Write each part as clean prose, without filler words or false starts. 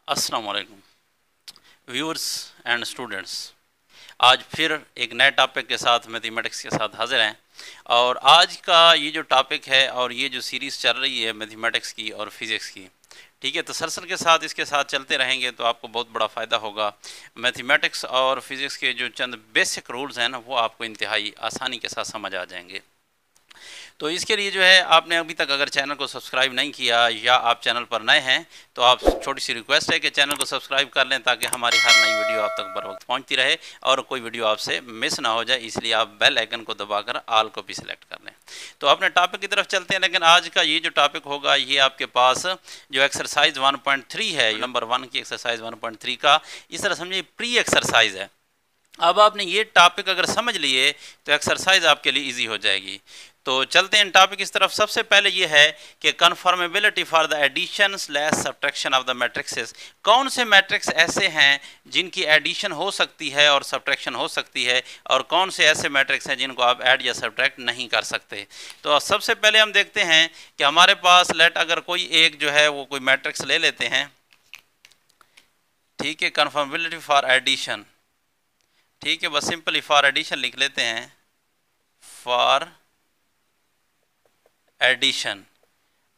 अस्सलाम वालेकुम viewers and students. आज फिर एक नए टॉपिक के साथ मैथमेटिक्स के साथ हाजिर हैं। और आज का ये जो टॉपिक है और ये जो सीरीज़ चल रही है मैथमेटिक्स की और फिज़िक्स की, ठीक है, तसलसल के साथ इसके साथ चलते रहेंगे तो आपको बहुत बड़ा फ़ायदा होगा। मैथमेटिक्स और फिज़िक्स के जो चंद बेसिक रूल्स हैं ना, वो आपको इंतहाई आसानी के साथ समझ आ जाएंगे। तो इसके लिए जो है, आपने अभी तक अगर चैनल को सब्सक्राइब नहीं किया या आप चैनल पर नए हैं तो आप छोटी सी रिक्वेस्ट है कि चैनल को सब्सक्राइब कर लें ताकि हमारी हर नई वीडियो आप तक बर वक्त पहुँचती रहे और कोई वीडियो आपसे मिस ना हो जाए। इसलिए आप बेल आइकन को दबाकर ऑल को भी सिलेक्ट कर लें। तो अपने टॉपिक की तरफ चलते हैं। लेकिन आज का ये जो टॉपिक होगा, ये आपके पास जो एक्सरसाइज 1.3 है, नंबर 1 की एक्सरसाइज 1.3 का, इस तरह समझिए प्री एक्सरसाइज है। अब आपने ये टॉपिक अगर समझ लिए तो एक्सरसाइज आपके लिए इजी हो जाएगी। तो चलते हैं टॉपिक इस तरफ। सबसे पहले ये है कि conformability for the addition slash subtraction of the matrices. कौन से मैट्रिक्स ऐसे हैं जिनकी एडिशन हो सकती है और सब्ट्रैक्शन हो सकती है, और कौन से ऐसे मैट्रिक्स हैं जिनको आप ऐड या सब्ट्रैक्ट नहीं कर सकते। तो सबसे पहले हम देखते हैं कि हमारे पास लेट अगर कोई एक जो है वो कोई मैट्रिक्स ले लेते हैं, ठीक है, कन्फर्मेबिलिटी फॉर एडिशन, ठीक है, बस सिंपली फॉर एडिशन लिख लेते हैं, फॉर एडिशन।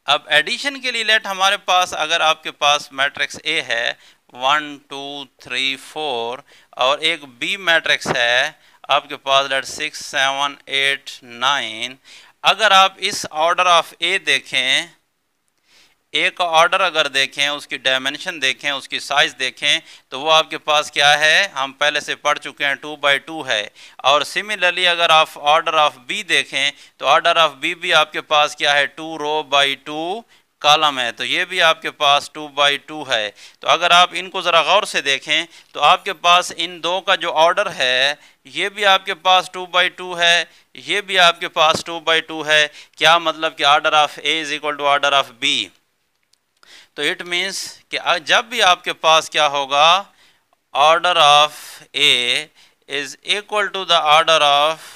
अब एडिशन के लिए लेट हमारे पास अगर आपके पास मैट्रिक्स ए है 1 2 3 4 और एक बी मैट्रिक्स है आपके पास लेट 6 7 8 9, अगर आप इस ऑर्डर ऑफ ए देखें, ए का ऑर्डर अगर देखें, उसकी डायमेंशन देखें, उसकी साइज देखें, तो वो आपके पास क्या है, हम पहले से पढ़ चुके हैं, 2 बाई 2 है। और सिमिलरली अगर आप ऑर्डर ऑफ बी देखें तो ऑर्डर ऑफ बी भी आपके पास क्या है, 2 रो बाई 2 कॉलम है, तो ये भी आपके पास 2 बाई 2 है। तो अगर आप इनको ज़रा गौर से देखें तो आपके पास इन दो का जो ऑर्डर है, ये भी आपके पास 2 बाई 2 है, ये भी आपके पास 2 बाई 2 है। क्या मतलब कि order of A is equal to order of B. तो इट मीन्स कि जब भी आपके पास क्या होगा, order of A is equal to the order of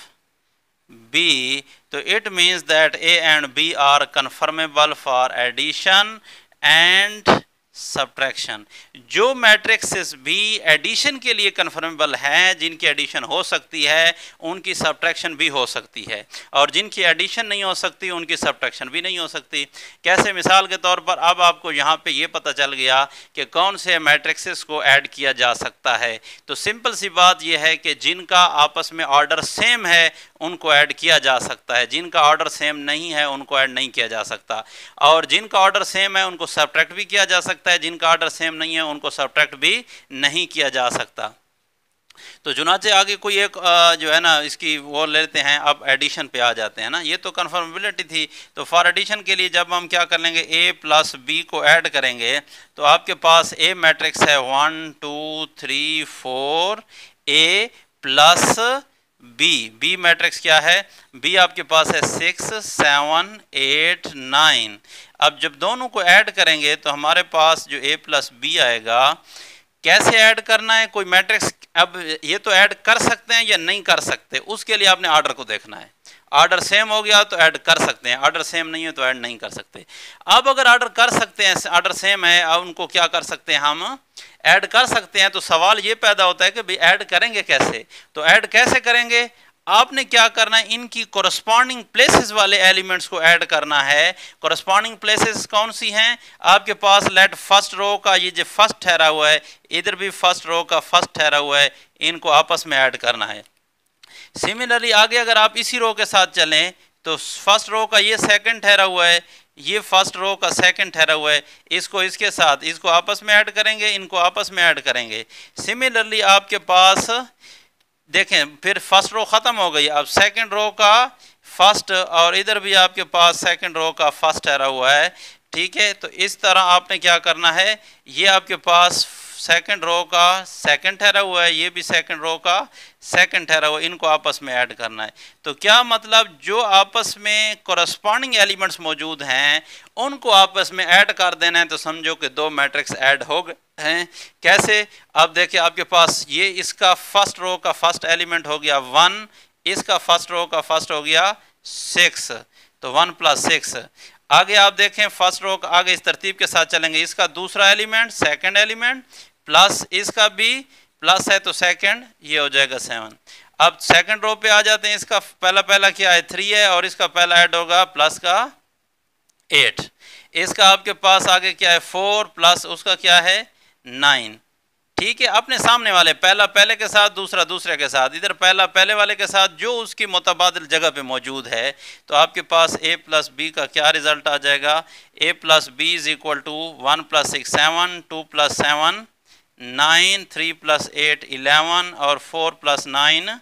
B, तो it means that A and B are conformable for addition and subtraction. जो मैट्रिक्सेस भी एडिशन के लिए कन्फर्मेबल हैं, जिनकी एडिशन हो सकती है, उनकी सब्ट्रैक्शन भी हो सकती है, और जिनकी एडिशन नहीं हो सकती उनकी सब्ट्रैक्शन भी नहीं हो सकती। कैसे? मिसाल के तौर पर अब आपको यहाँ पे ये पता चल गया कि कौन से मैट्रिक्सेस को ऐड किया जा सकता है। तो सिंपल सी बात यह है कि जिनका आपस में ऑर्डर सेम है उनको ऐड किया जा सकता है, जिनका ऑर्डर सेम नहीं है उनको ऐड नहीं किया जा सकता, और जिनका ऑर्डर सेम है उनको सब्ट्रैक्ट भी किया जा सकता है, जिनका ऑर्डर सेम नहीं है उनको सब्ट्रैक्ट भी नहीं किया जा सकता। तो चुनाचे आगे कोई एक जो है ना, इसकी वो लेते हैं, अब एडिशन पे आ जाते हैं ना। ये तो कन्फर्मेबिलिटी थी। तो फॉर एडिशन के लिए जब हम क्या कर लेंगे, ए प्लस बी को ऐड करेंगे, तो आपके पास ए मैट्रिक्स है 1 2 3 4, ए प्लस बी मैट्रिक्स क्या है, बी आपके पास है 6 7 8 9। अब जब दोनों को ऐड करेंगे तो हमारे पास जो ए प्लस बी आएगा, कैसे ऐड करना है, कोई मैट्रिक्स, अब ये तो ऐड कर सकते हैं या नहीं कर सकते, उसके लिए आपने ऑर्डर को देखना है। ऑर्डर सेम हो गया तो ऐड कर सकते हैं, ऑर्डर सेम नहीं है तो ऐड नहीं कर सकते। अब अगर ऑर्डर कर सकते हैं, ऑर्डर सेम है, अब उनको क्या कर सकते हैं, हम ऐड कर सकते हैं। तो सवाल ये पैदा होता है कि भाई ऐड करेंगे कैसे। तो ऐड कैसे करेंगे, आपने क्या करना है, इनकी कोरस्पॉन्डिंग प्लेसेस वाले एलिमेंट्स को ऐड करना है। कोरस्पॉन्डिंग प्लेसेस कौन सी हैं आपके पास, लेट फर्स्ट रो का ये जो फर्स्ट ठहरा हुआ है, इधर भी फर्स्ट रो का फर्स्ट ठहरा हुआ है, इनको आपस में ऐड करना है। सिमिलरली आगे अगर आप इसी रो के साथ चलें तो फर्स्ट रो का ये सेकंड ठहरा हुआ है, ये फर्स्ट रो का सेकंड ठहरा हुआ है, इसको इसके साथ, इसको आपस में ऐड करेंगे, इनको आपस में ऐड करेंगे। सिमिलरली आपके पास देखें, फिर फर्स्ट रो ख़त्म हो गई, अब सेकंड रो का फर्स्ट, और इधर भी आपके पास सेकंड रो का फर्स्ट ठहरा हुआ है, ठीक है। तो इस तरह आपने क्या करना है, ये आपके पास सेकंड रो का सेकंड ठहरा हुआ है, ये भी सेकंड रो का सेकंड ठहरा हुआ है, इनको आपस में ऐड करना है। तो क्या मतलब, जो आपस में कोरस्पॉन्डिंग एलिमेंट्स मौजूद हैं उनको आपस में ऐड कर देना है। तो समझो कि दो मैट्रिक्स ऐड हो गए हैं। कैसे? अब देखिए, आपके पास ये इसका फर्स्ट रो का फर्स्ट एलिमेंट हो गया 1, इसका फर्स्ट रो का फर्स्ट हो गया 6, तो 1 + 6। आगे आप देखें फर्स्ट रो आगे इस तरतीब के साथ चलेंगे, इसका दूसरा एलिमेंट सेकंड एलिमेंट प्लस इसका भी प्लस है तो सेकंड, ये हो जाएगा 7। अब सेकंड रो पे आ जाते हैं, इसका पहला क्या है 3 है और इसका पहला ऐड होगा प्लस का 8। इसका आपके पास आगे क्या है 4 प्लस उसका क्या है 9। ठीक है, अपने सामने वाले पहला पहले के साथ दूसरा दूसरे के साथ, इधर पहला पहले वाले के साथ जो उसकी मुतबादिल जगह पे मौजूद है, तो आपके पास a प्लस बी का क्या रिजल्ट आ जाएगा, a plus B is equal to 1 plus 6 7, 2 plus 7 9, 3 plus 8 11 और 4 प्लस 9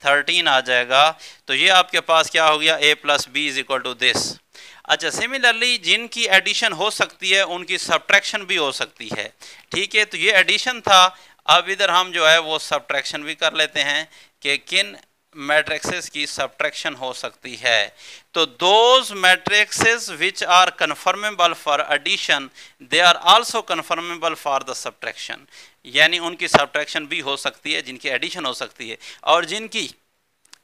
13 आ जाएगा। तो ये आपके पास क्या हो गया, a plus B is equal to this. अच्छा, सिमिलरली जिनकी एडिशन हो सकती है उनकी सब्ट्रैक्शन भी हो सकती है। ठीक है, तो ये एडिशन था, अब इधर हम जो है वो सब्ट्रैक्शन भी कर लेते हैं कि किन मैट्रिक्सेस की सब्ट्रैक्शन हो सकती है। तो those matrices which are conformable for addition they are also conformable for the subtraction, यानी उनकी सब्ट्रैक्शन भी हो सकती है, जिनकी एडिशन हो सकती है, और जिनकी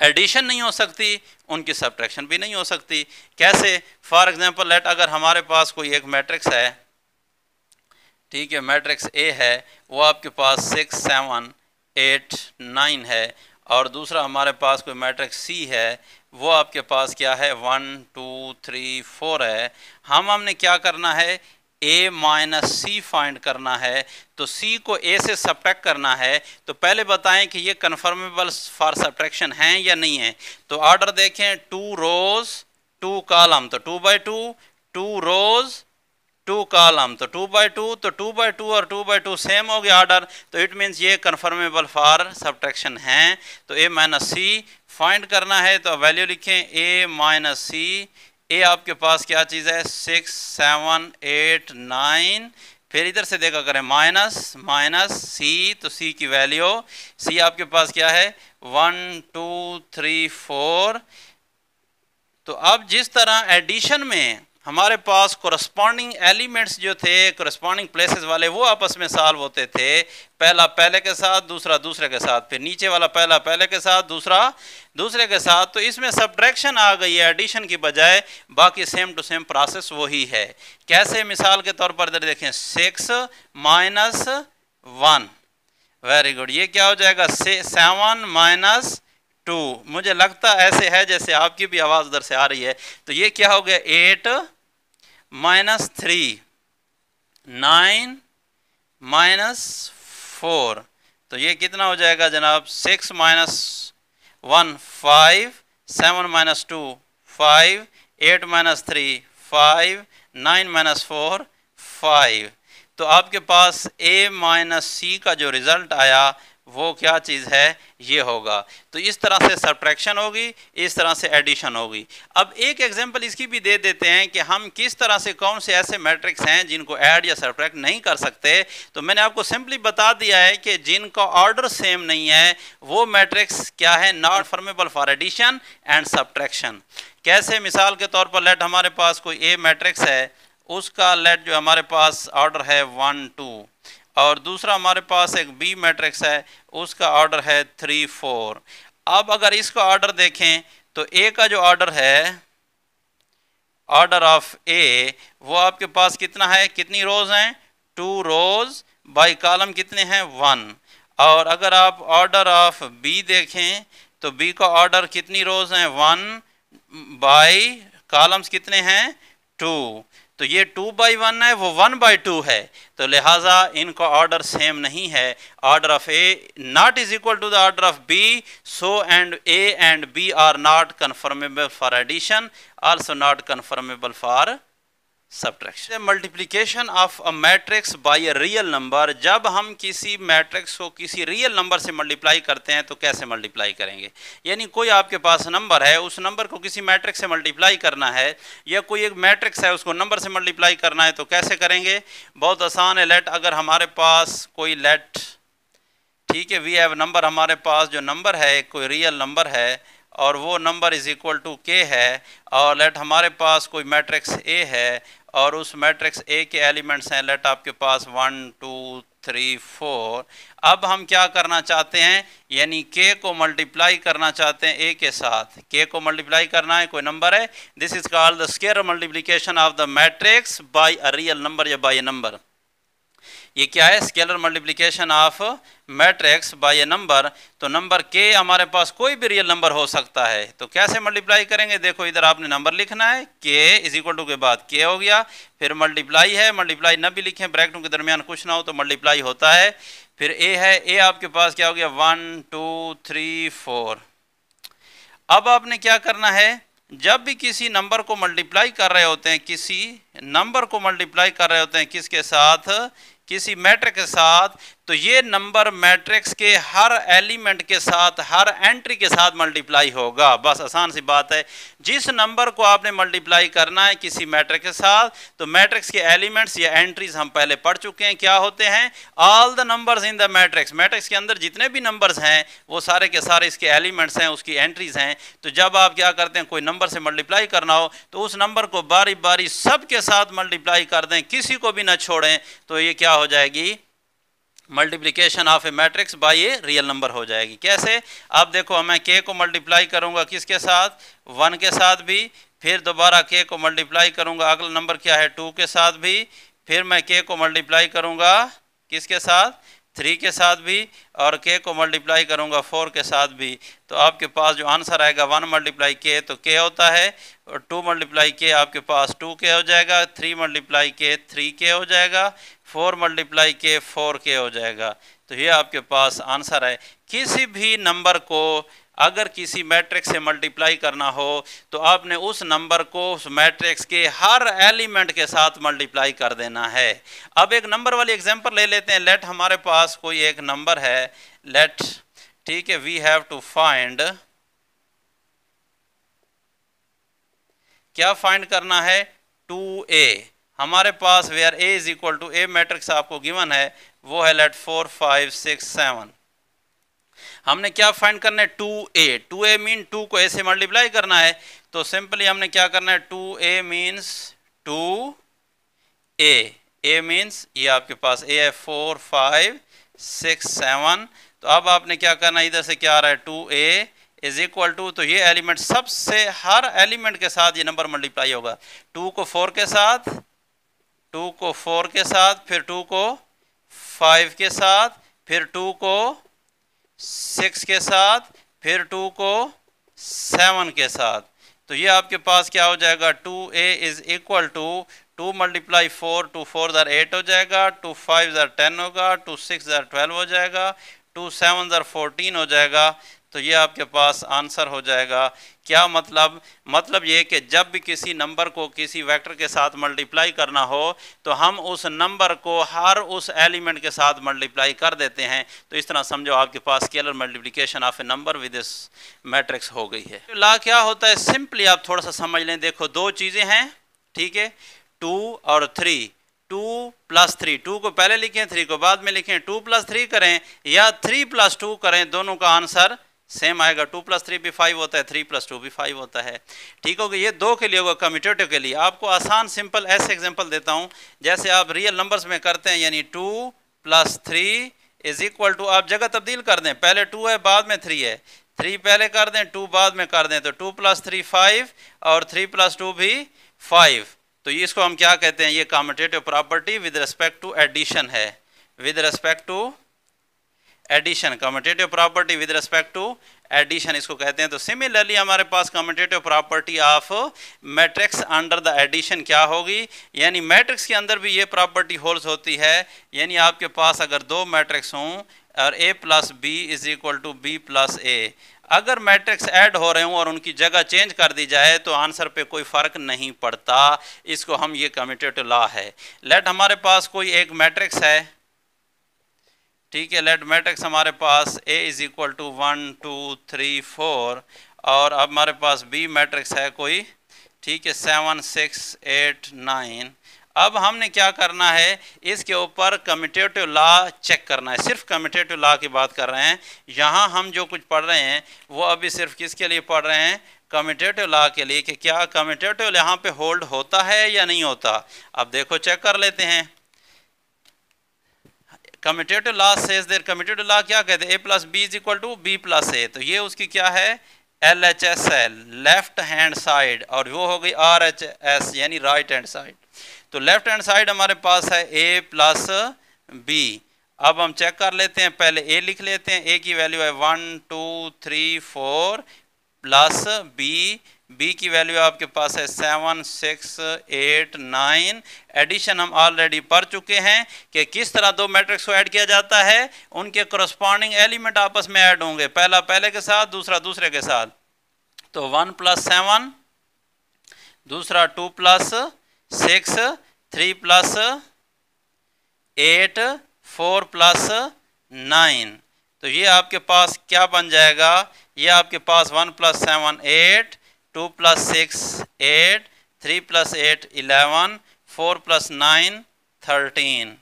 एडिशन नहीं हो सकती उनकी सब्ट्रैक्शन भी नहीं हो सकती। कैसे, फॉर एग्जांपल लेट अगर हमारे पास कोई एक मैट्रिक्स है, ठीक है, मैट्रिक्स ए है, वो आपके पास 6 7 8 9 है, और दूसरा हमारे पास कोई मैट्रिक्स सी है, वो आपके पास क्या है 1 2 3 4 है। हमने क्या करना है, a माइनस सी फाइंड करना है, तो c को a से सब्ट्रैक्ट करना है। तो पहले बताएं कि ये कन्फर्मेबल फॉर सब्ट्रैक्शन हैं या नहीं है। तो ऑर्डर देखें, 2 रोज 2 कॉलम, तो 2 बाई 2, 2 रोज 2 कॉलम, तो 2 बाई 2, तो 2 बाई 2 और 2 बाई 2 सेम हो गया ऑर्डर, तो इट मीन्स ये कन्फर्मेबल फॉर सब्ट्रैक्शन हैं। तो a माइनस सी फाइंड करना है, तो वैल्यू लिखें a माइनस सी। ए आपके पास क्या चीज़ है 6 7 8 9, फिर इधर से देखा करें माइनस माइनस सी, तो सी की वैल्यू सी आपके पास क्या है 1 2 3 4। तो अब जिस तरह एडिशन में हमारे पास कोरस्पॉन्डिंग एलिमेंट्स जो थे, कोरस्पॉन्डिंग प्लेसेस वाले, वो आपस में सॉल्व होते थे, पहला पहले के साथ दूसरा दूसरे के साथ, फिर नीचे वाला पहला पहले के साथ दूसरा दूसरे के साथ। तो इसमें सब्ट्रैक्शन आ गई है एडिशन की बजाय, बाकी सेम टू सेम प्रोसेस वही है। कैसे, मिसाल के तौर पर इधर देखें 6 माइनस 1, वेरी गुड, ये क्या हो जाएगा 7 माइनस 2। मुझे लगता ऐसे है जैसे आपकी भी आवाज़ उधर से आ रही है। तो ये क्या हो गया 8 माइनस 3 9 माइनस 4, तो ये कितना हो जाएगा जनाब 6 माइनस 1 5, 7 माइनस 2 5, 8 माइनस 3 5, 9 माइनस 4 5। तो आपके पास a माइनस सी का जो रिज़ल्ट आया वो क्या चीज़ है, ये होगा। तो इस तरह से सब्ट्रैक्शन होगी, इस तरह से एडिशन होगी। अब एक एग्जांपल इसकी भी दे देते हैं कि हम किस तरह से, कौन से ऐसे मैट्रिक्स हैं जिनको ऐड या सब्ट्रैक्ट नहीं कर सकते। तो मैंने आपको सिंपली बता दिया है कि जिनका ऑर्डर सेम नहीं है वो मैट्रिक्स क्या है, not conformable for addition and subtraction. कैसे, मिसाल के तौर पर लेट हमारे पास कोई ए मैट्रिक्स है, उसका लेट जो हमारे पास ऑर्डर है 1 2, और दूसरा हमारे पास एक बी मैट्रिक्स है, उसका ऑर्डर है 3 4। अब अगर इसका ऑर्डर देखें तो ए का जो ऑर्डर है, ऑर्डर ऑफ ए, वो आपके पास कितना है, कितनी रोज हैं 2 रोज, बाई कॉलम कितने हैं 1। और अगर आप ऑर्डर ऑफ बी देखें तो बी का ऑर्डर कितनी रोज हैं 1, बाई कॉलम्स कितने हैं 2। तो ये 2 बाई 1 है, वो 1 बाई 2 है, तो लिहाजा इनका ऑर्डर सेम नहीं है। Order of A not is equal to the order of B, so and A and B are not conformable for addition, also not conformable for subtraction. Multiplication of a matrix by a real number, जब हम किसी matrix को किसी real number से multiply करते हैं तो कैसे मल्टीप्लाई करेंगे। यानी कोई आपके पास नंबर है, उस नंबर को किसी मैट्रिक्स से मल्टीप्लाई करना है, या कोई एक मैट्रिक्स है उसको नंबर से मल्टीप्लाई करना है, तो कैसे करेंगे। बहुत आसान है। लेट अगर हमारे पास कोई लेट, ठीक है, वी हैव नंबर, हमारे पास जो नंबर है कोई रियल नंबर है और वो नंबर इज इक्वल टू के है, और लेट हमारे पास कोई मैट्रिक्स ए है और उस मैट्रिक्स ए के एलिमेंट्स हैं, लेट आपके पास 1 2 3 4। अब हम क्या करना चाहते हैं, यानी k को मल्टीप्लाई करना चाहते हैं a के साथ। k को मल्टीप्लाई करना है, कोई नंबर है। This is called the scalar multiplication of the matrix by a real number या बाय ए नंबर। ये क्या है, scalar multiplication of matrix bye A number. तो नंबर k हमारे पास कोई भी रियल नंबर हो सकता है, तो कैसे मल्टीप्लाई करेंगे, देखो इधर आपने नंबर लिखना है, k इज इक्वल टू के बाद k हो गया, फिर मल्टीप्लाई है, मल्टीप्लाई न भी लिखें, ब्रैकेटों के दरमियान कुछ ना हो तो मल्टीप्लाई होता है, फिर a है, a आपके पास क्या हो गया 1 2 3 4। अब आपने क्या करना है, जब भी किसी नंबर को मल्टीप्लाई कर रहे होते हैं, किसी नंबर को मल्टीप्लाई कर रहे होते हैं किसके साथ, किसी मैट्रिक्स के साथ, तो ये नंबर मैट्रिक्स के हर एलिमेंट के साथ, हर एंट्री के साथ मल्टीप्लाई होगा। बस आसान सी बात है, जिस नंबर को आपने मल्टीप्लाई करना है किसी मैट्रिक्स के साथ, तो मैट्रिक्स के एलिमेंट्स या एंट्रीज हम पहले पढ़ चुके हैं क्या होते हैं, all the numbers in the matrix. Matrix के अंदर जितने भी नंबर्स हैं वो सारे के सारे इसके एलिमेंट्स हैं, उसकी एंट्रीज हैं। तो जब आप क्या करते हैं, कोई नंबर से मल्टीप्लाई करना हो तो उस नंबर को बारी बारी सब के साथ मल्टीप्लाई कर दें, किसी को भी ना छोड़ें, तो ये क्या हो जाएगी, multiplication of A matrix bye a real number हो जाएगी। कैसे, आप देखो मैं k को मल्टीप्लाई करूंगा किसके साथ, 1 के साथ भी, फिर दोबारा k को मल्टीप्लाई करूंगा, अगला नंबर क्या है 2 के साथ भी, फिर मैं k को मल्टीप्लाई करूंगा किसके साथ, 3 के साथ भी, और k को मल्टीप्लाई करूंगा 4 के साथ भी। तो आपके पास जो आंसर आएगा 1 मल्टीप्लाई k तो k होता है, और 2 मल्टीप्लाई k आपके पास 2k हो जाएगा, 3 मल्टीप्लाई k 3k हो जाएगा, 4 मल्टीप्लाई k 4k हो जाएगा। तो ये आपके पास आंसर है। किसी भी नंबर को अगर किसी मैट्रिक्स से मल्टीप्लाई करना हो तो आपने उस नंबर को उस मैट्रिक्स के हर एलिमेंट के साथ मल्टीप्लाई कर देना है। अब एक नंबर वाली एग्जांपल ले लेते हैं। लेट हमारे पास कोई एक नंबर है, लेट, ठीक है, वी हैव टू फाइंड, क्या फाइंड करना है, 2a। हमारे पास where a is equal to a matrix आपको गिवन है, वो है लेट 4 5 6 7। हमने क्या फाइंड करना है, 2a। 2a मीन 2 को a से मल्टीप्लाई करना है, तो सिंपली हमने क्या करना है, 2a means 2a, a means ये आपके पास a है 4 5 6 7। तो अब आपने क्या करना है, इधर से क्या आ रहा है 2a इज इक्वल टू, तो ये एलिमेंट सबसे हर एलिमेंट के साथ ये नंबर मल्टीप्लाई होगा। 2 को 4 के साथ, 2 को 4 के साथ, फिर 2 को 5 के साथ, फिर 2 को 6 के साथ, फिर 2 को 7 के साथ। तो ये आपके पास क्या हो जाएगा, 2a is equal to 2 multiply 4, 2 4 ज़र 8 हो जाएगा, 2 5 ज़र 10 होगा, 2 6 ज़र 12 हो जाएगा, 2 7 ज़र 14 हो जाएगा। तो ये आपके पास आंसर हो जाएगा। क्या मतलब, मतलब ये कि जब भी किसी नंबर को किसी वेक्टर के साथ मल्टीप्लाई करना हो तो हम उस नंबर को हर उस एलिमेंट के साथ मल्टीप्लाई कर देते हैं। तो इस तरह समझो आपके पास scalar multiplication of a number with this matrix हो गई है। ला क्या होता है, सिंपली आप थोड़ा सा समझ लें। देखो दो चीज़ें हैं, ठीक है, 2 और 3, 2 प्लस 3, 2 को पहले लिखें 3 को बाद में लिखें, 2 प्लस 3 करें या 3 प्लस 2 करें, दोनों का आंसर सेम आएगा। 2 प्लस 3 भी 5 होता है, 3 प्लस 2 भी 5 होता है। ठीक होगा, ये दो के लिए होगा, कम्यूटेटिव के लिए। आपको आसान सिंपल ऐसे एग्जांपल देता हूँ, जैसे आप रियल नंबर्स में करते हैं, यानी 2 प्लस 3 इज इक्वल टू, आप जगह तब्दील कर दें, पहले 2 है बाद में 3 है, 3 पहले कर दें 2 बाद में कर दें, तो 2 प्लस 3 5 और 3 प्लस 2 भी 5। तो इसको हम क्या कहते हैं, ये commutative property with respect to addition है, with respect to addition, commutative property with respect to addition इसको कहते हैं। तो सिमिलरली हमारे पास commutative property of matrix under the addition क्या होगी, यानी मैट्रिक्स के अंदर भी ये प्रॉपर्टी होल्ड होती है। यानी आपके पास अगर दो मैट्रिक्स हों और a plus B is equal to B plus A, अगर मैट्रिक्स ऐड हो रहे हों और उनकी जगह चेंज कर दी जाए तो आंसर पे कोई फ़र्क नहीं पड़ता। इसको हम, ये कम्यूटेटिव लॉ है। लेट हमारे पास कोई एक मैट्रिक्स है, ठीक है, लेट मैट्रिक्स हमारे पास a इज इक्वल टू 1 2 3 4, और अब हमारे पास b मैट्रिक्स है कोई, ठीक है, 7 6 8 9। अब हमने क्या करना है, इसके ऊपर कम्यूटेटिव लॉ चेक करना है। सिर्फ कम्यूटेटिव लॉ की बात कर रहे हैं। यहाँ हम जो कुछ पढ़ रहे हैं वो अभी सिर्फ किसके लिए पढ़ रहे हैं, कम्यूटेटिव लॉ के लिए, कि क्या कम्यूटेटिव यहाँ पे होल्ड होता है या नहीं होता। अब देखो चेक कर लेते हैं। Commutative law says there, commutative law क्या कहते हैं, A plus B is equal to B plus A, तो ये उसकी क्या है LHS है, लेफ्ट हैंड साइड, और वो हो गई RHS यानी राइट हैंड साइड। तो लेफ्ट हैंड साइड हमारे पास है a प्लस बी। अब हम चेक कर लेते हैं, पहले a लिख लेते हैं, a की वैल्यू है 1 2 3 4 प्लस b की वैल्यू आपके पास है 7 6 8 9। एडिशन हम ऑलरेडी पढ़ चुके हैं कि किस तरह दो मैट्रिक्स को ऐड किया जाता है, उनके करस्पॉन्डिंग एलिमेंट आपस में ऐड होंगे, पहला पहले के साथ, दूसरा दूसरे के साथ। तो 1 प्लस 7, दूसरा 2 प्लस 6, 3 प्लस 8, 4 प्लस 9। तो ये आपके पास क्या बन जाएगा, ये आपके पास 1 प्लस 7 8, 2 प्लस 6 8, 3 प्लस 8 11, 4 प्लस 9 13।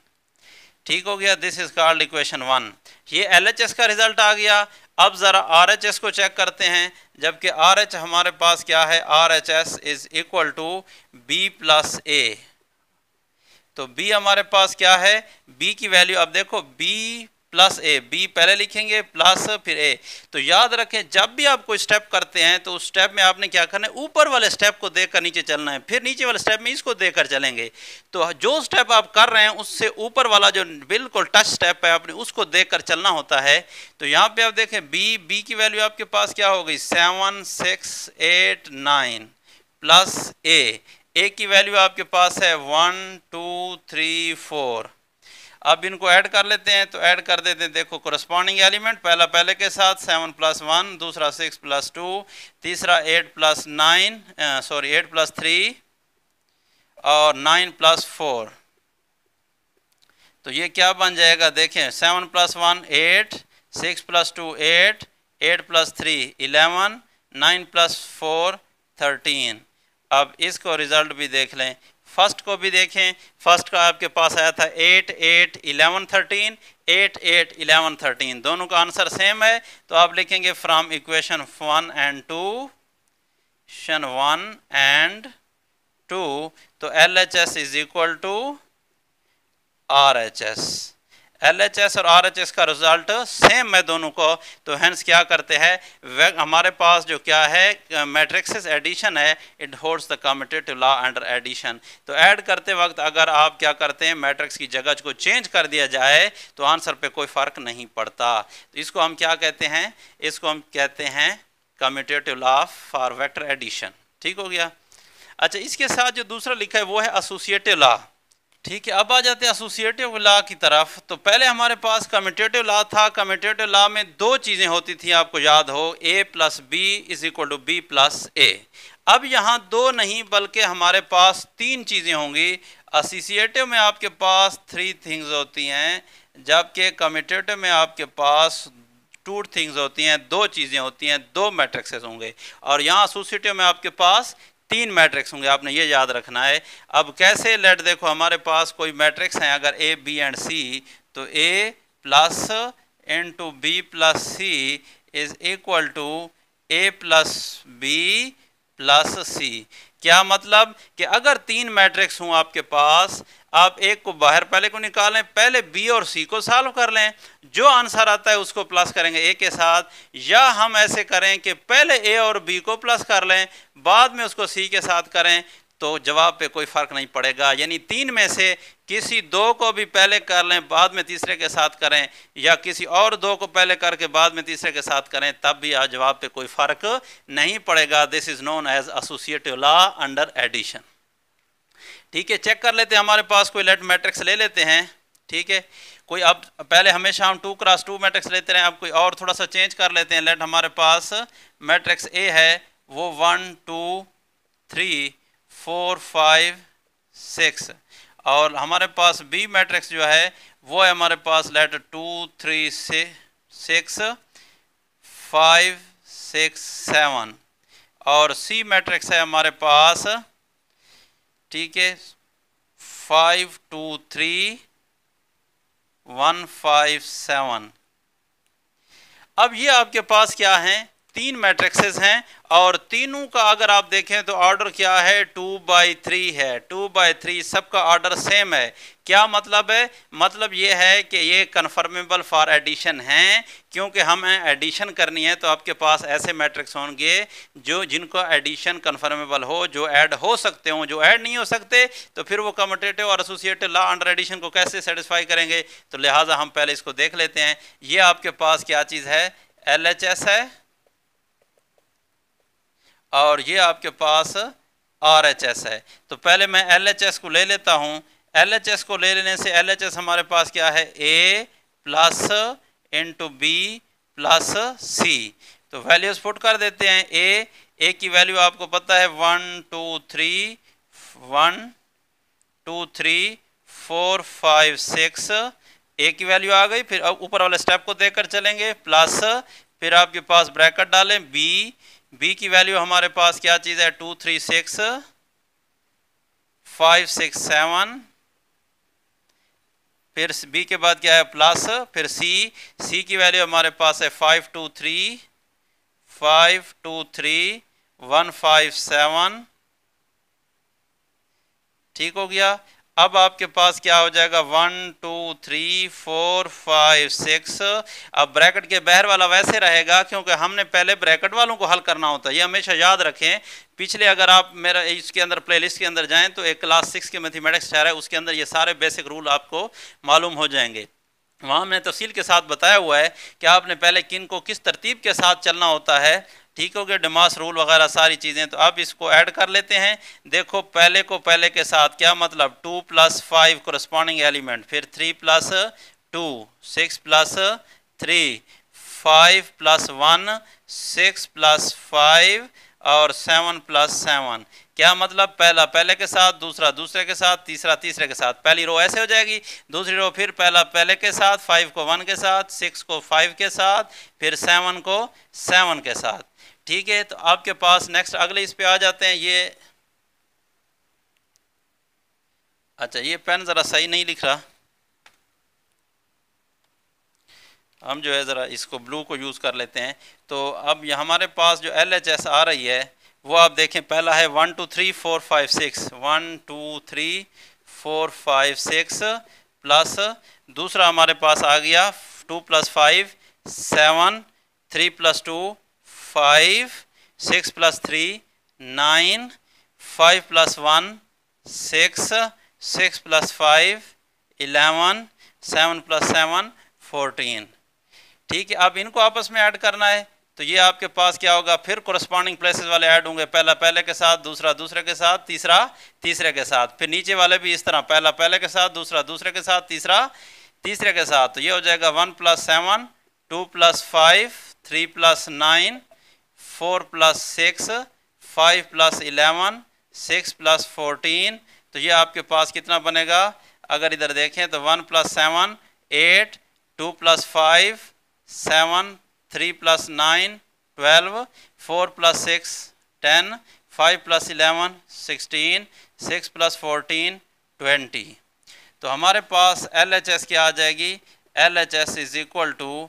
ठीक हो गया, दिस इज कॉल्ड इक्वेशन 1। ये LHS का रिजल्ट आ गया। अब ज़रा RHS को चेक करते हैं, जबकि RH हमारे पास क्या है, RHS is equal to B plus A। तो B हमारे पास क्या है, B की वैल्यू अब देखो B प्लस A, B पहले लिखेंगे प्लस फिर A। तो याद रखें जब भी आप कोई स्टेप करते हैं तो उस स्टेप में आपने क्या करना है, ऊपर वाले स्टेप को देखकर नीचे चलना है, फिर नीचे वाले स्टेप में इसको देखकर चलेंगे। तो जो स्टेप आप कर रहे हैं उससे ऊपर वाला जो बिल्कुल टच स्टेप है आपने उसको देखकर चलना होता है। तो यहाँ पे आप देखें B की वैल्यू आपके पास क्या हो गई 7 6 8 9 प्लस A की वैल्यू आपके पास है 1 2 3 4। अब इनको ऐड कर लेते हैं, तो ऐड कर देते हैं, देखो कोरस्पॉन्डिंग एलिमेंट, पहला पहले के साथ 7 प्लस 1, दूसरा 6 प्लस 2, तीसरा 8 प्लस 9 8 प्लस 3 और 9 प्लस 4। तो ये क्या बन जाएगा, देखें 7 प्लस 1 8, 6 प्लस 2 8, 8 प्लस 3 11, 9 प्लस 4 13। अब इसको रिजल्ट भी देख लें, फर्स्ट को भी देखें, फर्स्ट का आपके पास आया था 8 8 11 13, 8 8 11 13, दोनों का आंसर सेम है। तो आप लिखेंगे from equation 1 and 2, equation 1 and 2, तो LHS is equal to RHS। LHS और RHS का रिजल्ट सेम है दोनों को। तो हेंस क्या करते हैं, हमारे पास जो क्या है मैट्रिक्स एडिशन है, it holds the commutative law under addition. तो ऐड करते वक्त अगर आप क्या करते हैं, मैट्रिक्स की जगह को चेंज कर दिया जाए तो आंसर पे कोई फ़र्क नहीं पड़ता। तो इसको हम क्या कहते हैं, इसको हम कहते हैं commutative law for vector addition. ठीक हो गया। अच्छा, इसके साथ जो दूसरा लिखा है वो है एसोसिएटिव लॉ। ठीक है, अब आ जाते हैं एसोसिएटिव लॉ की तरफ। तो पहले हमारे पास कम्यूटेटिव लॉ था। कम्यूटेटिव लॉ में दो चीज़ें होती थी, आपको याद हो, A plus B is equal to B plus A. अब यहाँ दो नहीं बल्कि हमारे पास तीन चीज़ें होंगी। एसोसिएटिव में आपके पास 3 थिंग्स होती हैं, जबकि कम्यूटेटिव में आपके पास 2 थिंग्स होती हैं, दो चीज़ें होती हैं, दो मैट्रिक्सेस होंगे। और यहाँ एसोसिएटिव में आपके पास 3 मैट्रिक्स होंगे, आपने ये याद रखना है। अब कैसे, लेट देखो हमारे पास कोई मैट्रिक्स हैं अगर A B एंड C, तो A plus into B plus C is equal to A plus B plus C। क्या मतलब कि अगर 3 मैट्रिक्स हों आपके पास, आप एक को बाहर पहले को निकालें, पहले B और C को सॉल्व कर लें, जो आंसर आता है उसको प्लस करेंगे A के साथ, या हम ऐसे करें कि पहले A और B को प्लस कर लें, बाद में उसको C के साथ करें, तो जवाब पे कोई फ़र्क नहीं पड़ेगा। यानी 3 में से किसी 2 को भी पहले कर लें, बाद में तीसरे के साथ करें, या किसी और 2 को पहले करके बाद में तीसरे के साथ करें, तब भी आज जवाब पे कोई फ़र्क नहीं पड़ेगा। This is known as associative law under addition. ठीक है, चेक कर लेते हैं, हमारे पास कोई लेट मैट्रिक्स ले लेते हैं। ठीक है, कोई, अब पहले हमेशा हम 2 क्रॉस 2 मैट्रिक्स लेते रहे, अब कोई और थोड़ा सा चेंज कर लेते हैं। लेट हमारे पास मैट्रिक्स A है, वो 1 2 3 4 5 6, और हमारे पास B मैट्रिक्स जो है वो है हमारे पास लेट 2 3 6 5 6 7, और C मैट्रिक्स है हमारे पास, ठीक है, 5 2 3 1 5 7। अब ये आपके पास क्या है, तीन मैट्रिक्सेस हैं और तीनों का अगर आप देखें तो ऑर्डर क्या है, 2/3 है। 2/3 सबका ऑर्डर सेम है। क्या मतलब है? मतलब ये है कि ये कन्फर्मेबल फॉर एडिशन हैं, क्योंकि हमें एडिशन करनी है तो आपके पास ऐसे मैट्रिक्स होंगे जो जिनको एडिशन कन्फर्मेबल हो, जो ऐड हो सकते हो। जो ऐड नहीं हो सकते तो फिर वो कम्यूटेटिव और एसोसिएटिव लॉ अंडर एडिशन को कैसे सेटिस्फाई करेंगे? तो लिहाजा हम पहले इसको देख लेते हैं। ये आपके पास क्या चीज़ है? LHS है और ये आपके पास RHS है। तो पहले मैं LHS को ले लेता हूँ। LHS को ले लेने से LHS हमारे पास क्या है? A plus into B plus C। तो वैल्यूज पुट कर देते हैं। A की वैल्यू आपको पता है 1 2 3 1 2 3 4 5 6। A की वैल्यू आ गई। फिर अब ऊपर वाले स्टेप को देखकर चलेंगे, प्लस फिर आपके पास ब्रैकेट डालें। B की वैल्यू हमारे पास क्या चीज़ है? 2 3 6 5 6 7। फिर B के बाद क्या है? प्लस। फिर C की वैल्यू हमारे पास है 5 2 3 5 2 3 1 5 7। ठीक हो गया। अब आपके पास क्या हो जाएगा? 1 2 3 4 5 6। अब ब्रैकेट के बाहर वाला वैसे रहेगा क्योंकि हमने पहले ब्रैकेट वालों को हल करना होता है, ये हमेशा याद रखें। पिछले अगर आप मेरा इसके अंदर प्लेलिस्ट के अंदर जाएं तो एक क्लास 6 के मैथमेटिक्स है, उसके अंदर ये सारे बेसिक रूल आपको मालूम हो जाएंगे। वहाँ हमने तफसील के साथ बताया हुआ है कि आपने पहले किन को किस तरतीब के साथ चलना होता है। ठीक हो गया, डिमास रूल वगैरह सारी चीज़ें। तो अब इसको ऐड कर लेते हैं। देखो पहले को पहले के साथ क्या मतलब? 2 + 5 कोरस्पॉन्डिंग एलिमेंट, फिर 3 + 2 6 + 3 5 + 1 6 + 5 और 7 + 7। क्या मतलब? पहला पहले के साथ, दूसरा दूसरे के साथ, तीसरा तीसरे के साथ। पहली रो ऐसे हो जाएगी, दूसरी रो फिर पहला पहले के साथ, 5 को 1 के साथ, 6 को 5 के साथ, फिर 7 को 7 के साथ। ठीक है, तो आपके पास नेक्स्ट अगले इस पे आ जाते हैं। ये अच्छा, ये पेन ज़रा सही नहीं लिख रहा, हम जो है ज़रा इसको ब्लू को यूज़ कर लेते हैं। तो अब ये हमारे पास जो LHS आ रही है वो आप देखें, पहला है 1 2 3 4 5 6 1 2 3 4 5 6 प्लस दूसरा हमारे पास आ गया 2 + 5 7 3 + 2 5 6 + 3 9 5 + 1 6 6 + 5 11 7 + 7 14। ठीक है, अब इनको आपस में ऐड करना है। तो ये आपके पास क्या होगा? फिर कोरस्पॉन्डिंग प्लेसेस वाले ऐड होंगे, पहला पहले के साथ, दूसरा दूसरे के साथ, तीसरा तीसरे के साथ। फिर नीचे वाले भी इस तरह, पहला पहले के साथ, दूसरा दूसरे के साथ, तीसरा तीसरे के साथ। तो ये हो जाएगा 1 + 7 2 + 5 3 + 9 4 + 6 5 + 11 6 + 14। तो ये आपके पास कितना बनेगा? अगर इधर देखें तो 1 + 7 8 2 + 5 7 3 + 9 12 4 + 6 10 5 + 11 16 6 + 14 20। तो हमारे पास LHS क्या आ जाएगी? LHS is equal to,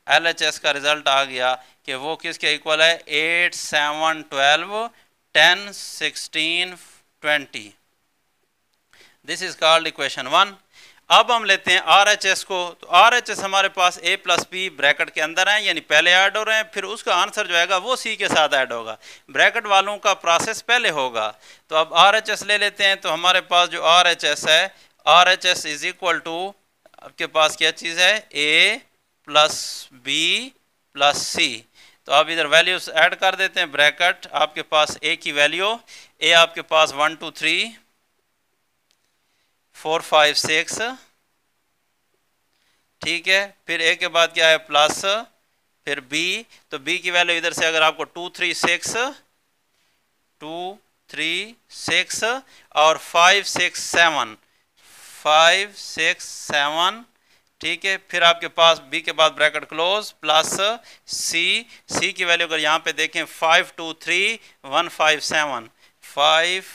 LHS का रिजल्ट आ गया कि वो किसके इक्वल है? 8 7 12 10 16 20। This is called equation 1। अब हम लेते हैं RHS को। तो RHS हमारे पास A + B ब्रैकेट के अंदर है, यानी पहले ऐड हो रहे हैं, फिर उसका आंसर जो है वो C के साथ ऐड होगा। ब्रैकेट वालों का प्रोसेस पहले होगा। तो अब RHS ले लेते हैं। तो हमारे पास जो RHS है, RHS इज इक्वल टू आपके पास क्या चीज़ है? A + B + C। तो आप इधर वैल्यूज ऐड कर देते हैं। ब्रैकेट आपके पास A की वैल्यू, A आपके पास 1 2 3 4 5 6। ठीक है, फिर A के बाद क्या है? प्लस, फिर B। तो B की वैल्यू इधर से अगर आपको 2 3 6 2 3 6 और 5 6 7 5 6 7। ठीक है, फिर आपके पास B के बाद ब्रैकेट क्लोज प्लस C की वैल्यू अगर यहाँ पे देखें 5 2 3 1 5 7 5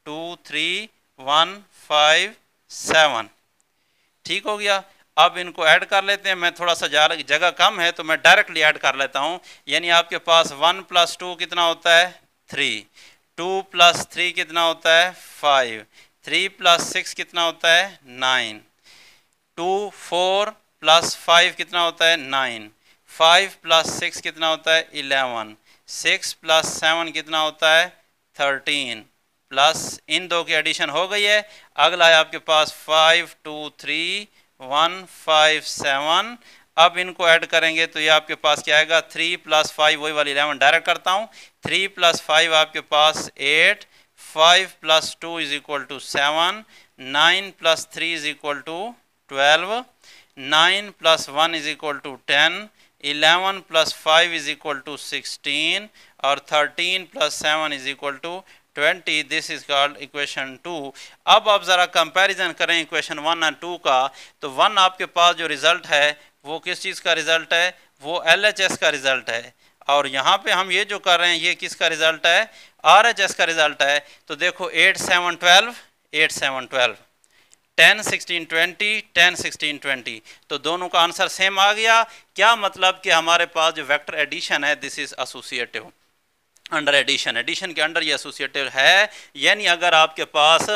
2 3 1 5 7। ठीक हो गया। अब इनको ऐड कर लेते हैं। मैं थोड़ा सा जगह कम है तो मैं डायरेक्टली ऐड कर लेता हूँ। यानी आपके पास 1 + 2 कितना होता है 3, 2 + 3 कितना होता है 5, 3 + 6 कितना होता है 9, 2 4 + 5 कितना होता है 9, 5 + 6 कितना होता है 11, 6 + 7 कितना होता है 13, प्लस इन दो की एडिशन हो गई है। अगला है आपके पास 5 2 3 1 5 7। अब इनको ऐड करेंगे तो ये आपके पास क्या आएगा 3 + 5 वही वाली 11 डायरेक्ट करता हूँ। 3 + 5 आपके पास 8, 5 + 2 = 7, 9 + 3 = 12, 9 + 1 = 10, 11 + 5 = 16 और 13 + 7 = 20। This is called equation 2। अब आप ज़रा कंपैरिजन करें इक्वेशन 1 और 2 का, तो 1 आपके पास जो रिजल्ट है वो किस चीज़ का रिजल्ट है, वो LHS का रिजल्ट है। और यहाँ पे हम ये जो कर रहे हैं ये किसका रिजल्ट है, RHS का रिजल्ट है। तो देखो 8 7 12, 8 7 12, 10 16 20, 10 16 20, तो दोनों का आंसर सेम आ गया। क्या मतलब कि हमारे पास जो वेक्टर एडिशन है this is associative under addition, addition के अंडर ये एसोसिएटिव है। यानी अगर आपके पास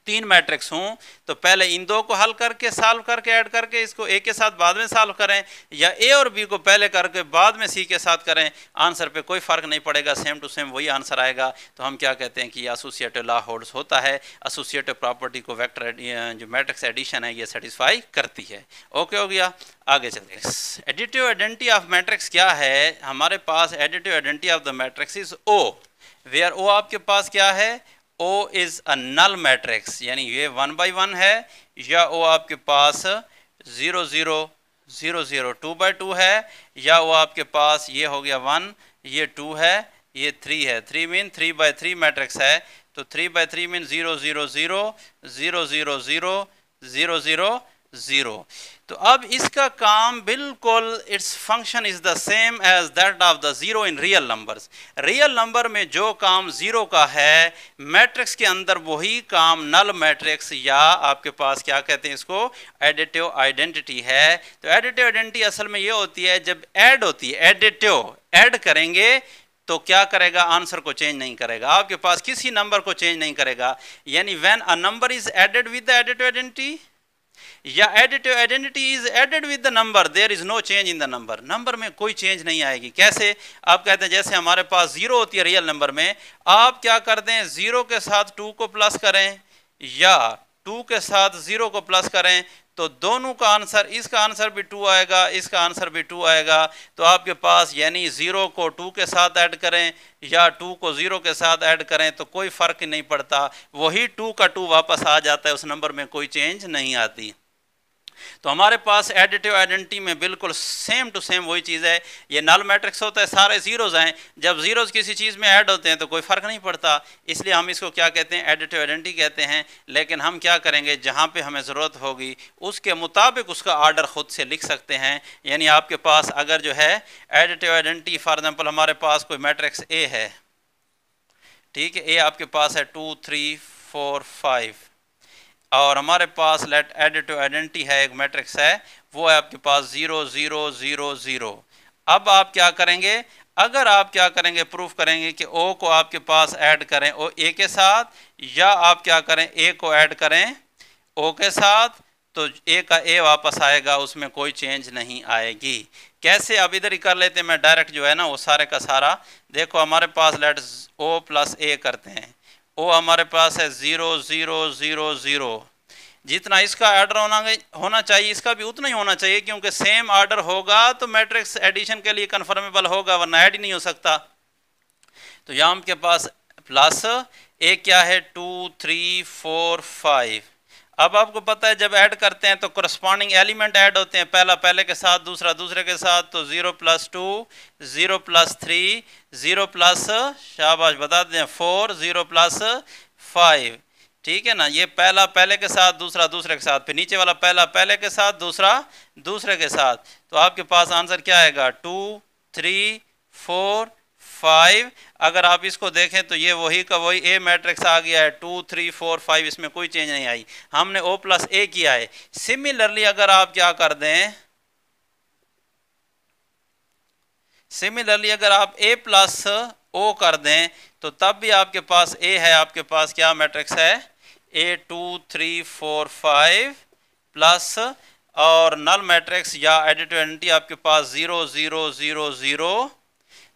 3 मैट्रिक्स हों तो पहले इन दो को हल करके सॉल्व करके ऐड करके इसको ए के साथ बाद में सॉल्व करें, या ए और बी को पहले करके बाद में सी के साथ करें, आंसर पे कोई फ़र्क नहीं पड़ेगा, सेम टू सेम वही आंसर आएगा। तो हम क्या कहते हैं कि ये एसोसिएटिव लॉ होल्ड्स होता है। एसोसिएटिव प्रॉपर्टी को वेक्टर जो मैट्रिक्स एडिशन है ये सेटिस्फाई करती है। ओके हो गया, आगे चलते हैं। एडिटिव आइडेंटिटी ऑफ मैट्रिक्स क्या है, हमारे पास additive identity of the matrix is O, where O आपके पास क्या है, O is a null matrix, यानी ये 1 by 1 है, या O आपके पास 0 0 0 0 2 by 2 है, या वो आपके पास ये हो गया 1, ये 2 है, ये 3 है। 3 मीन 3 by 3 मैट्रिक्स है, तो 3 by 3 मीन 0 0 0 0 0 0 0 0 0। तो अब इसका काम बिल्कुल its function is the same as that of the zero in real numbers. Real number में जो काम जीरो का है मैट्रिक्स के अंदर वही काम नल मैट्रिक्स या आपके पास क्या कहते हैं इसको एडिटिव आइडेंटिटी है। तो एडिटिव आइडेंटिटी असल में ये होती है जब ऐड होती है, एडिटिव ऐड करेंगे तो क्या करेगा, आंसर को चेंज नहीं करेगा, आपके पास किसी नंबर को चेंज नहीं करेगा। यानी when a number is added with the additive identity या additive identity is added with the number, there is no change in the number, number में कोई चेंज नहीं आएगी। कैसे, आप कहते हैं जैसे हमारे पास जीरो होती है रियल नंबर में, आप क्या कर दें जीरो के साथ 2 को प्लस करें या 2 के साथ 0 को प्लस करें, तो दोनों का आंसर, इसका आंसर भी 2 आएगा, इसका आंसर भी 2 आएगा। तो आपके पास यानी 0 को 2 के साथ ऐड करें या 2 को 0 के साथ ऐड करें तो कोई फ़र्क नहीं पड़ता, वही 2 का 2 वापस आ जाता है, उस नंबर में कोई चेंज नहीं आती। तो हमारे पास एडिटिव आइडेंटिटी में बिल्कुल सेम टू सेम वही चीज़ है। ये नल मैट्रिक्स होता है, सारे जीरोज़ हैं, जब जीरोज़ किसी चीज़ में ऐड होते हैं तो कोई फ़र्क नहीं पड़ता, इसलिए हम इसको क्या कहते हैं, एडिटिव आइडेंटिटी कहते हैं। लेकिन हम क्या करेंगे, जहाँ पे हमें ज़रूरत होगी उसके मुताबिक उसका आर्डर ख़ुद से लिख सकते हैं। यानी आपके पास अगर जो है एडिटिव आइडेंटिटी फॉर एग्जाम्पल हमारे पास कोई मैट्रिक्स ए है, ठीक है, ए आपके पास है 2 3 4 5 और हमारे पास लेट एडिटिव आइडेंटिटी है एक मैट्रिक्स है, वो है आपके पास 0 0 0 0। अब आप क्या करेंगे, अगर आप क्या करेंगे, प्रूफ करेंगे कि ओ को आपके पास ऐड करें ओ ए के साथ, या आप क्या करें ए को ऐड करें ओ के साथ, तो ए का ए वापस आएगा, उसमें कोई चेंज नहीं आएगी। कैसे, अब इधर ही कर लेते हैं, मैं डायरेक्ट जो है ना वो सारे का सारा, देखो हमारे पास लेट ओ प्लस ए करते हैं, ओ हमारे पास है 0 0 0 0, जितना इसका आर्डर होना चाहिए इसका भी उतना ही होना चाहिए, क्योंकि सेम आर्डर होगा तो मैट्रिक्स एडिशन के लिए कन्फर्मेबल होगा, वरना ऐड ही नहीं हो सकता। तो यहाँ आपके पास प्लस ए क्या है 2 3 4 5। अब आपको पता है जब ऐड करते हैं तो करस्पॉन्डिंग एलिमेंट ऐड होते हैं, पहला पहले के साथ, दूसरा दूसरे के साथ, तो 0 + 2 0 + 3 0 प्लस, शाबाश बता दें 4 0 + 5, ठीक है ना। ये पहला पहले के साथ, दूसरा दूसरे के साथ, फिर नीचे वाला पहला पहले के साथ, दूसरा दूसरे के साथ, तो आपके पास आंसर क्या आएगा 2 3 4 5। अगर आप इसको देखें तो ये वही का वही ए मैट्रिक्स आ गया है, 2 3 4 5, इसमें कोई चेंज नहीं आई, हमने ओ प्लस ए किया है। सिमिलरली अगर आप क्या कर दें, सिमिलरली अगर आप ए प्लस ओ कर दें तो तब भी आपके पास ए है, आपके पास क्या मैट्रिक्स है, ए 2 3 4 5 प्लस और नल मैट्रिक्स या एडिटिव आइडेंटिटी आपके पास 0 0 0 0।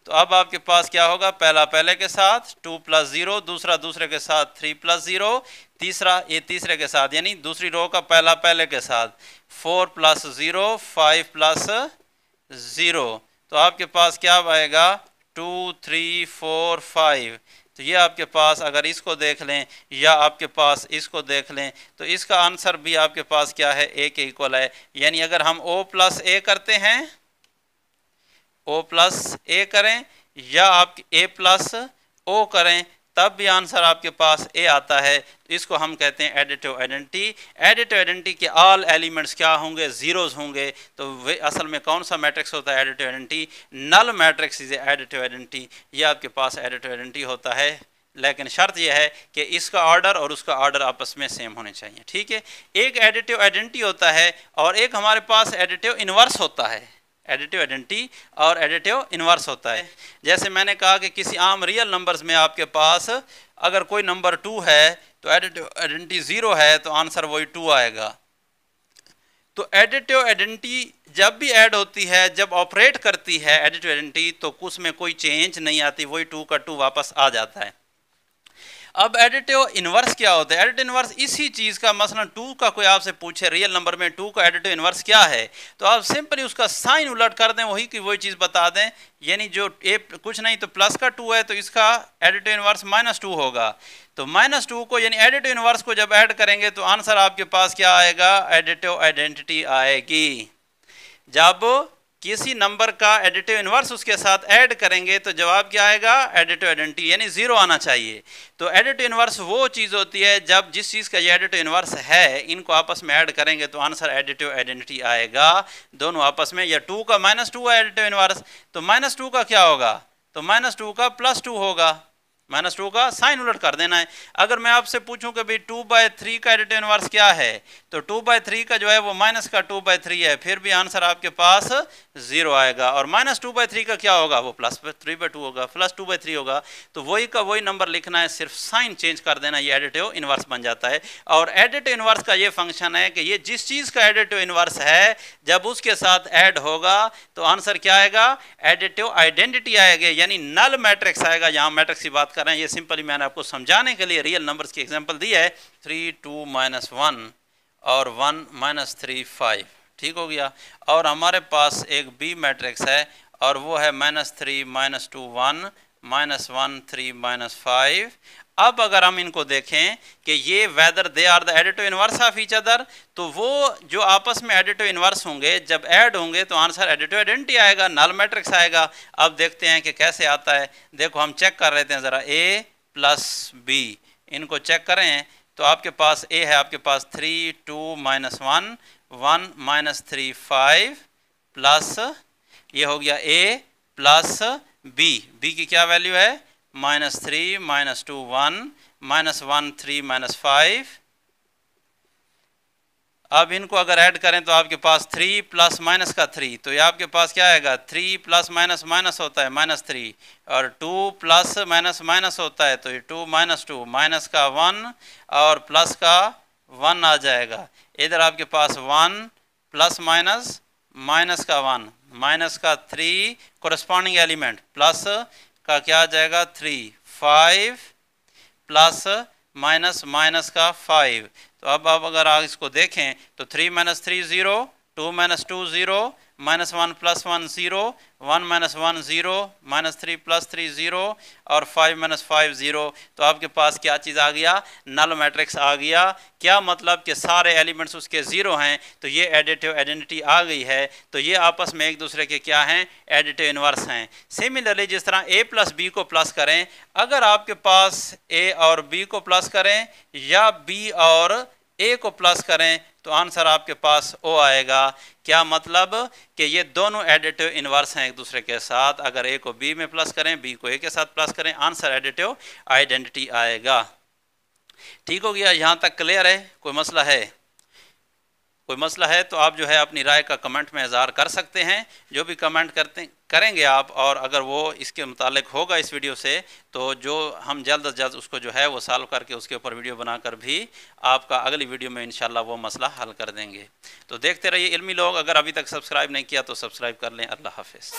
तो अब आपके पास क्या होगा, पहला पहले के साथ 2 प्लस 0, दूसरा दूसरे के साथ 3 प्लस 0, तीसरा ये तीसरे के साथ यानी दूसरी रो का पहला पहले के साथ 4 प्लस 0 5 प्लस 0। तो आपके पास क्या आएगा 2 3 4 5। तो ये आपके पास अगर इसको देख लें या आपके पास इसको देख लें तो इसका आंसर भी आपके पास क्या है, ए के इक्वल है। यानी अगर हम ओ प्लस ए करते हैं, ओ प्लस ए करें या आप ए प्लस ओ करें तब भी आंसर आपके पास ए आता है। तो इसको हम कहते हैं एडिटिव आइडेंटिटी। एडिटिव आइडेंटिटी के ऑल एलिमेंट्स क्या होंगे, जीरोज होंगे। तो वे असल में कौन सा मैट्रिक्स होता है additive identity, null matrix is additive identity. ये आपके पास एडिटिव आइडेंटिटी होता है, लेकिन शर्त यह है कि इसका ऑर्डर और उसका ऑर्डर आपस में सेम होने चाहिए। ठीक है, एक एडिटिव आइडेंटिटी होता है और एक हमारे पास एडिटिव इनवर्स होता है। एडिटिव आइडेंटिटी और एडिटिव इनवर्स होता है। जैसे मैंने कहा कि किसी आम रियल नंबर्स में आपके पास अगर कोई नंबर 2 है तो एडिटिव आइडेंटिटी 0 है तो आंसर वही 2 आएगा। तो एडिटिव आइडेंटिटी जब भी ऐड होती है, जब ऑपरेट करती है एडिटिव आइडेंटिटी, तो उसमें कोई चेंज नहीं आती, वही 2 का 2 वापस आ जाता है। अब एडिटिव इनवर्स क्या होता है, एडिटिव इनवर्स इसी चीज़ का, मसलन 2 का कोई आपसे पूछे रियल नंबर में 2 का एडिटिव इनवर्स क्या है, तो आप सिंपली उसका साइन उलट कर दें, वही की वही चीज़ बता दें। यानी जो ए कुछ नहीं तो प्लस का 2 है तो इसका एडिटिव इनवर्स -2 होगा। तो -2 को यानी एडिटिव इनवर्स को जब ऐड करेंगे तो आंसर आपके पास क्या आएगा, एडिटिव आइडेंटिटी आएगी। जब किसी नंबर का एडिटिव इनवर्स उसके साथ ऐड करेंगे तो जवाब क्या आएगा, एडिटिव आइडेंटिटी, यानी 0 आना चाहिए। तो एडिटिव इनवर्स वो चीज़ होती है जब जिस चीज़ का ये एडिटिव इनवर्स है इनको आपस में ऐड करेंगे तो आंसर एडिटिव आइडेंटिटी आएगा दोनों आपस में। या 2 का -2 है एडिटिव इनवर्स, तो -2 का क्या होगा, तो -2 का +2 होगा। -2 का साइन उलट कर देना है। अगर मैं आपसे पूछूं कि भाई 2/3 का एडिटिव इनवर्स क्या है, तो 2/3 का जो है वो माइनस का 2/3 है, फिर भी आंसर आपके पास 0 आएगा। और -2/3 का क्या होगा, वो +3/2 होगा, +2/3 होगा। तो वही का वही नंबर लिखना है, सिर्फ साइन चेंज कर देना, ये एडिटिव इनवर्स बन जाता है। और एडिटिव इनवर्स का ये फंक्शन है कि ये जिस चीज़ का एडिटिव इनवर्स है जब उसके साथ ऐड होगा तो आंसर क्या आएगा, एडिटिव आइडेंटिटी आएगा, यानी नल मैट्रिक्स आएगा। यहाँ मैट्रिक्स की बात कर रहे हैं, ये सिंपली मैंने आपको समझाने के लिए रियल नंबर्स की एग्जांपल दी है। 3 2 -1 और 1 -3 5, ठीक हो गया। और हमारे पास एक बी मैट्रिक्स है और वो है -3 -2 1 -1 3 -5। अब अगर हम इनको देखें कि ये whether they are the additive inverse of each other, तो वो जो आपस में एडिटिव इनवर्स होंगे जब ऐड होंगे तो आंसर एडिटिव आइडेंटिटी आएगा, नल मैट्रिक्स आएगा। अब देखते हैं कि कैसे आता है। देखो हम चेक कर रहे थे ज़रा, A + B, इनको चेक करें तो आपके पास A है, आपके पास 3 2 -1 1 -3 5 प्लस ये हो गया A प्लस B। B की क्या वैल्यू है, -3 -2 1 -1 3 -5। अब इनको अगर ऐड करें तो आपके पास 3 प्लस माइनस का 3, तो ये आपके पास क्या आएगा, 3 प्लस माइनस माइनस होता है -3, और 2 प्लस माइनस माइनस होता है तो ये 2 -2 माइनस का 1 और प्लस का 1 आ जाएगा। इधर आपके पास 1 प्लस माइनस माइनस का 1 माइनस का 3 कोरस्पॉन्डिंग एलिमेंट प्लस का क्या आ जाएगा 3 5 प्लस माइनस माइनस का 5। तो अब अगर आप इसको देखें तो 3 - 3 0, 2 - 2 0, -1 + 1 0, 1 - 1 0, -3 + 3 0 और 5 - 5 0। तो आपके पास क्या चीज़ आ गया, नल मैट्रिक्स आ गया। क्या मतलब कि सारे एलिमेंट्स उसके 0 हैं, तो ये एडिटिव आइडेंटिटी आ गई है। तो ये आपस में एक दूसरे के क्या हैं, एडिटिव इनवर्स हैं। सिमिलरली जिस तरह A + B को प्लस करें, अगर आपके पास A और B को प्लस करें या B और ए को प्लस करें तो आंसर आपके पास ओ आएगा। क्या मतलब कि ये दोनों एडिटिव इनवर्स हैं एक दूसरे के साथ। अगर ए को बी में प्लस करें, बी को ए के साथ प्लस करें, आंसर एडिटिव आइडेंटिटी आएगा। ठीक हो गया, यहाँ तक क्लियर है? कोई मसला है? कोई मसला है तो आप जो है अपनी राय का कमेंट में इज़हार कर सकते हैं। जो भी कमेंट करेंगे आप, और अगर वो इसके मुतालिक होगा इस वीडियो से, तो जो हम जल्द अज जल्द उसको जो है वो सॉल्व करके उसके ऊपर वीडियो बनाकर भी आपका अगली वीडियो में इंशाल्लाह वो मसला हल कर देंगे। तो देखते रहिए इल्मी लोग। अगर अभी तक सब्सक्राइब नहीं किया तो सब्सक्राइब कर लें। अल्लाह हाफिज़।